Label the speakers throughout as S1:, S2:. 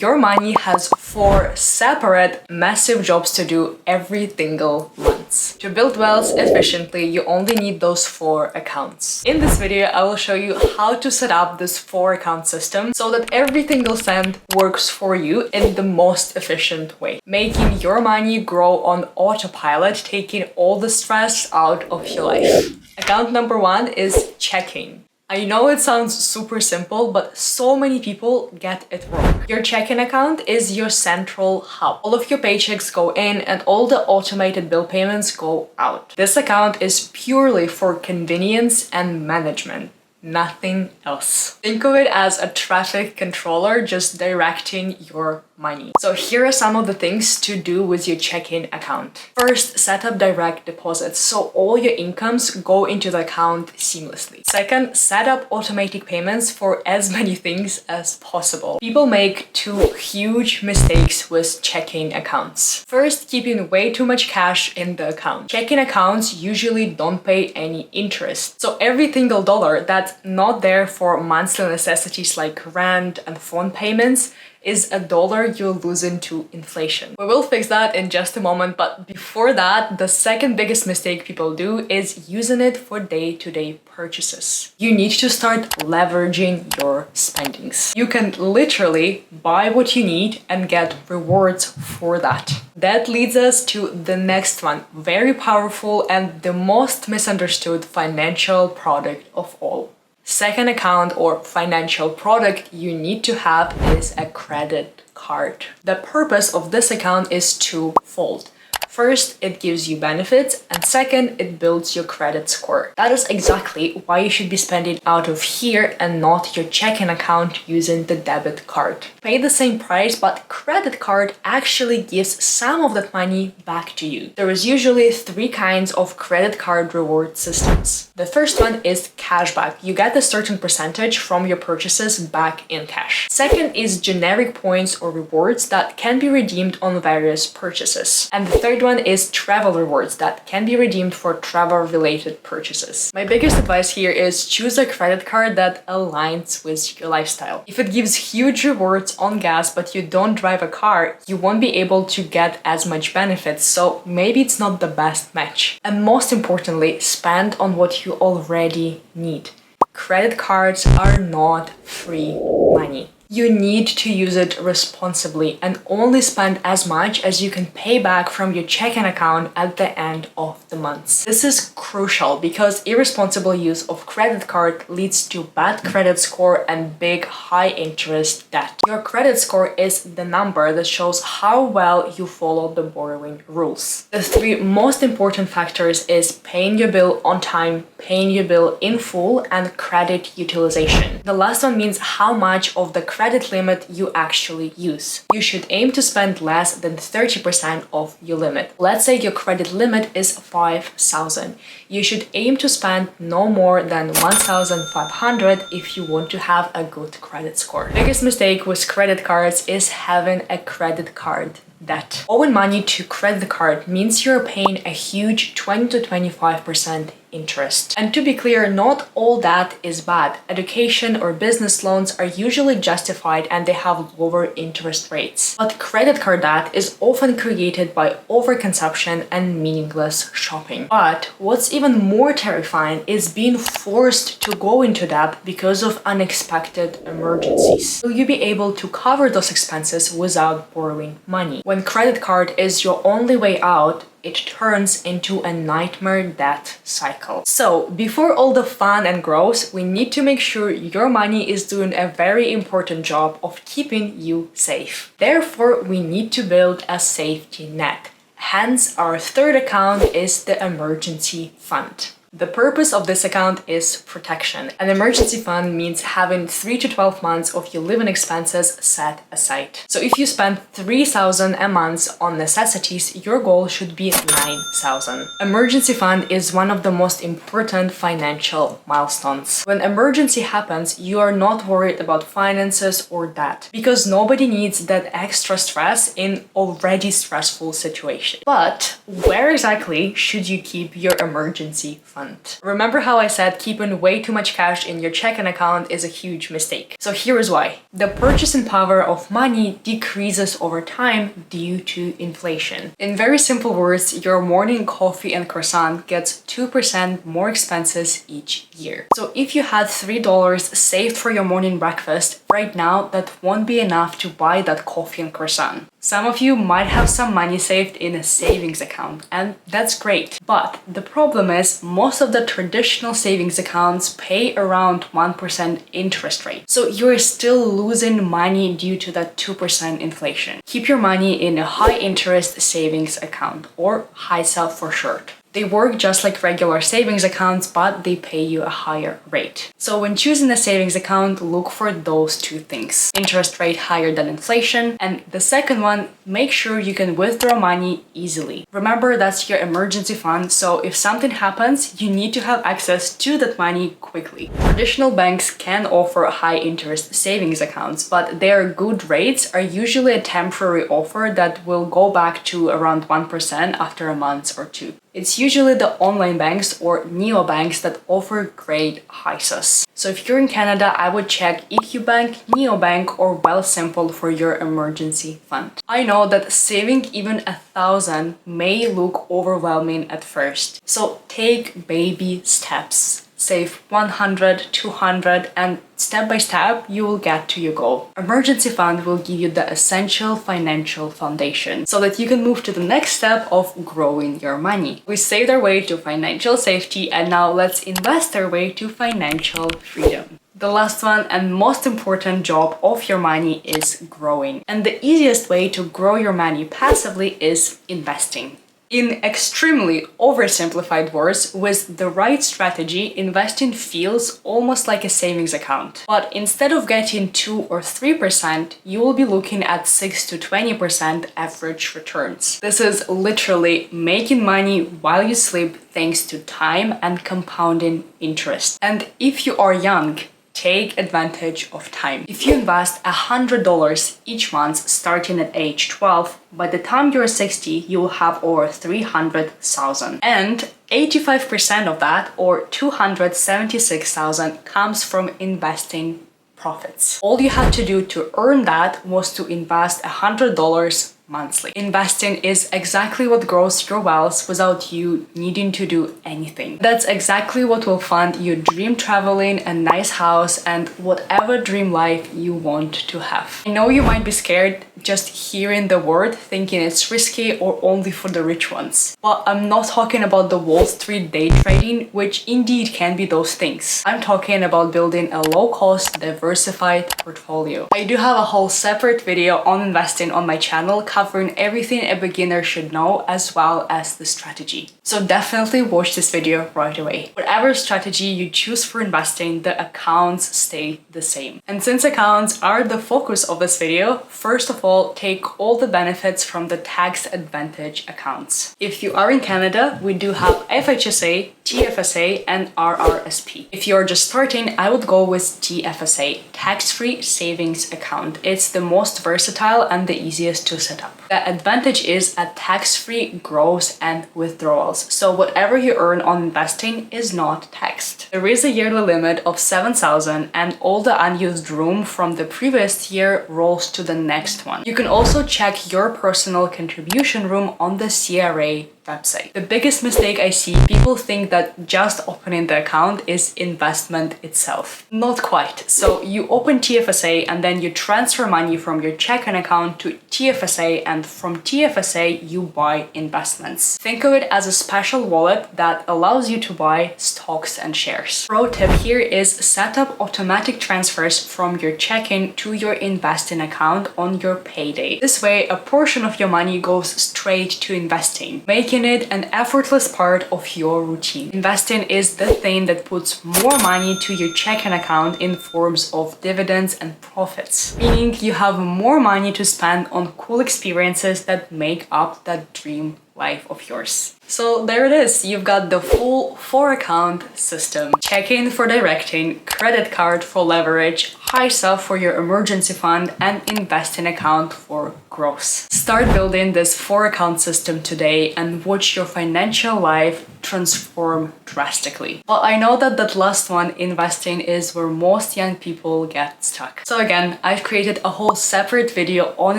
S1: Your money has 4 separate massive jobs to do every single month. To build wealth efficiently, you only need those 4 accounts. In this video, I will show you how to set up this 4 account system so that every single cent works for you in the most efficient way, making your money grow on autopilot, taking all the stress out of your life. Account number 1 is checking. I know it sounds super simple, but so many people get it wrong. Your checking account is your central hub. All of your paychecks go in and all the automated bill payments go out. This account is purely for convenience and management. Nothing else. Think of it as a traffic controller just directing your money. So here are some of the things to do with your checking account. First, set up direct deposits so all your incomes go into the account seamlessly. Second, set up automatic payments for as many things as possible. People make 2 huge mistakes with checking accounts. First, keeping way too much cash in the account. Checking accounts usually don't pay any interest. So every single dollar that's not there for monthly necessities like rent and phone payments is $1 you're losing to inflation. We will fix that in just a moment, but before that, the second biggest mistake people do is using it for day-to-day purchases. You need to start leveraging your spendings. You can literally buy what you need and get rewards for that. That leads us to the next one, very powerful and the most misunderstood financial product of all. Second account or financial product you need to have is a credit card. The purpose of this account is twofold. First, it gives you benefits, and second, it builds your credit score. That is exactly why you should be spending out of here and not your checking account using the debit card. Pay the same price, but credit card actually gives some of that money back to you. There is usually 3 kinds of credit card reward systems. The first one is cashback. You get a certain percentage from your purchases back in cash. Second is generic points or rewards that can be redeemed on various purchases. And the third one is travel rewards that can be redeemed for travel-related purchases. My biggest advice here is choose a credit card that aligns with your lifestyle. If it gives huge rewards on gas but you don't drive a car, you won't be able to get as much benefits, so maybe it's not the best match. And most importantly, spend on what you already need. Credit cards are not free money. You need to use it responsibly and only spend as much as you can pay back from your checking account at the end of the month. This is crucial because irresponsible use of credit card leads to bad credit score and big high interest debt. Your credit score is the number that shows how well you follow the borrowing rules. The 3 most important factors is paying your bill on time, paying your bill in full, and credit utilization. The last one means how much of the credit limit you actually use. You should aim to spend less than 30% of your limit. Let's say your credit limit is 5,000. You should aim to spend no more than 1,500 if you want to have a good credit score. Biggest mistake with credit cards is having a credit card debt. Owing money to credit card means you're paying a huge 20 to 25% interest. And to be clear, not all that is bad. Education or business loans are usually justified and they have lower interest rates. But credit card debt is often created by overconsumption and meaningless shopping. But what's even more terrifying is being forced to go into debt because of unexpected emergencies. Will you be able to cover those expenses without borrowing money? When credit card is your only way out, it turns into a nightmare debt cycle. So, before all the fun and growth, we need to make sure your money is doing a very important job of keeping you safe. Therefore, we need to build a safety net. Hence, our third account is the emergency fund. The purpose of this account is protection. An emergency fund means having 3 to 12 months of your living expenses set aside. So if you spend 3,000 a month on necessities, your goal should be 9,000. Emergency fund is one of the most important financial milestones. When emergency happens, you are not worried about finances or debt because nobody needs that extra stress in already stressful situation. But where exactly should you keep your emergency fund? fund. Remember how I said keeping way too much cash in your checking account is a huge mistake? So here is why. The purchasing power of money decreases over time due to inflation. In very simple words, your morning coffee and croissant gets 2% more expenses each year. So if you had $3 saved for your morning breakfast, right now that won't be enough to buy that coffee and croissant. Some of you might have some money saved in a savings account, and that's great. But the problem is most of the traditional savings accounts pay around 1% interest rate. So you're still losing money due to that 2% inflation. Keep your money in a high interest savings account, or HISA for short. They work just like regular savings accounts, but they pay you a higher rate. So when choosing a savings account, look for those two things. Interest rate higher than inflation, and the second one, make sure you can withdraw money easily. Remember, that's your emergency fund, so if something happens, you need to have access to that money quickly. Traditional banks can offer high interest savings accounts, but their good rates are usually a temporary offer that will go back to around 1% after a month or two. It's usually the online banks or neobanks that offer great HISAs. So if you're in Canada, I would check EQBank, Neobank, or Wealthsimple for your emergency fund. I know that saving even $1,000 may look overwhelming at first. So take baby steps. Save 100, 200, and step by step, you will get to your goal. Emergency fund will give you the essential financial foundation so that you can move to the next step of growing your money. We saved our way to financial safety, and now let's invest our way to financial freedom. The last one and most important job of your money is growing. And the easiest way to grow your money passively is investing. In extremely oversimplified words, with the right strategy, investing feels almost like a savings account. But instead of getting 2 or 3%, you will be looking at 6 to 20% average returns. This is literally making money while you sleep thanks to time and compounding interest. And if you are young, take advantage of time. If you invest $100 each month starting at age 12, by the time you're 60, you will have over $300,000. And 85% of that, or $276,000, comes from investing profits. All you had to do to earn that was to invest $100 monthly. Investing is exactly what grows your wealth without you needing to do anything. That's exactly what will fund your dream traveling, a nice house, and whatever dream life you want to have. I know you might be scared just hearing the word, thinking it's risky or only for the rich ones. But I'm not talking about the Wall Street day trading, which indeed can be those things. I'm talking about building a low-cost, diversified portfolio. I do have a whole separate video on investing on my channel covering everything a beginner should know as well as the strategy. So definitely watch this video right away. Whatever strategy you choose for investing, the accounts stay the same. And since accounts are the focus of this video, first of all, take all the benefits from the tax advantage accounts. If you are in Canada, we do have FHSA, TFSA, and RRSP. If you're just starting, I would go with TFSA, tax-free savings account. It's the most versatile and the easiest to set up. The advantage is a tax-free gross and withdrawals. So whatever you earn on investing is not taxed. There is a yearly limit of $7,000 and all the unused room from the previous year rolls to the next one. You can also check your personal contribution room on the CRA website. The biggest mistake I see, people think that just opening the account is investment itself. Not quite. So you open TFSA and then you transfer money from your checking account to TFSA, and from TFSA you buy investments. Think of it as a special wallet that allows you to buy stocks and shares. Pro tip here is set up automatic transfers from your checking to your investing account on your payday. This way, a portion of your money goes straight to investing, making it an effortless part of your routine. Investing is the thing that puts more money to your checking account in forms of dividends and profits, meaning you have more money to spend on cool experiences that make up that dream life of yours. So there it is, you've got the full 4-account system. Checking for directing, credit card for leverage, HISA for your emergency fund, and investing account for growth. Start building this 4-account system today and watch your financial life transform drastically. Well, I know that last one, investing, is where most young people get stuck. So again, I've created a whole separate video on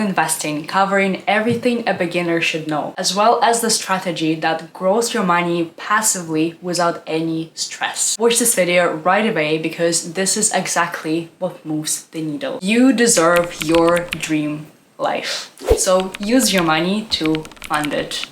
S1: investing covering everything a beginner should know, as well as the strategy that grows your money passively without any stress. Watch this video right away because this is exactly what moves the needle. You deserve your dream life. So use your money to fund it.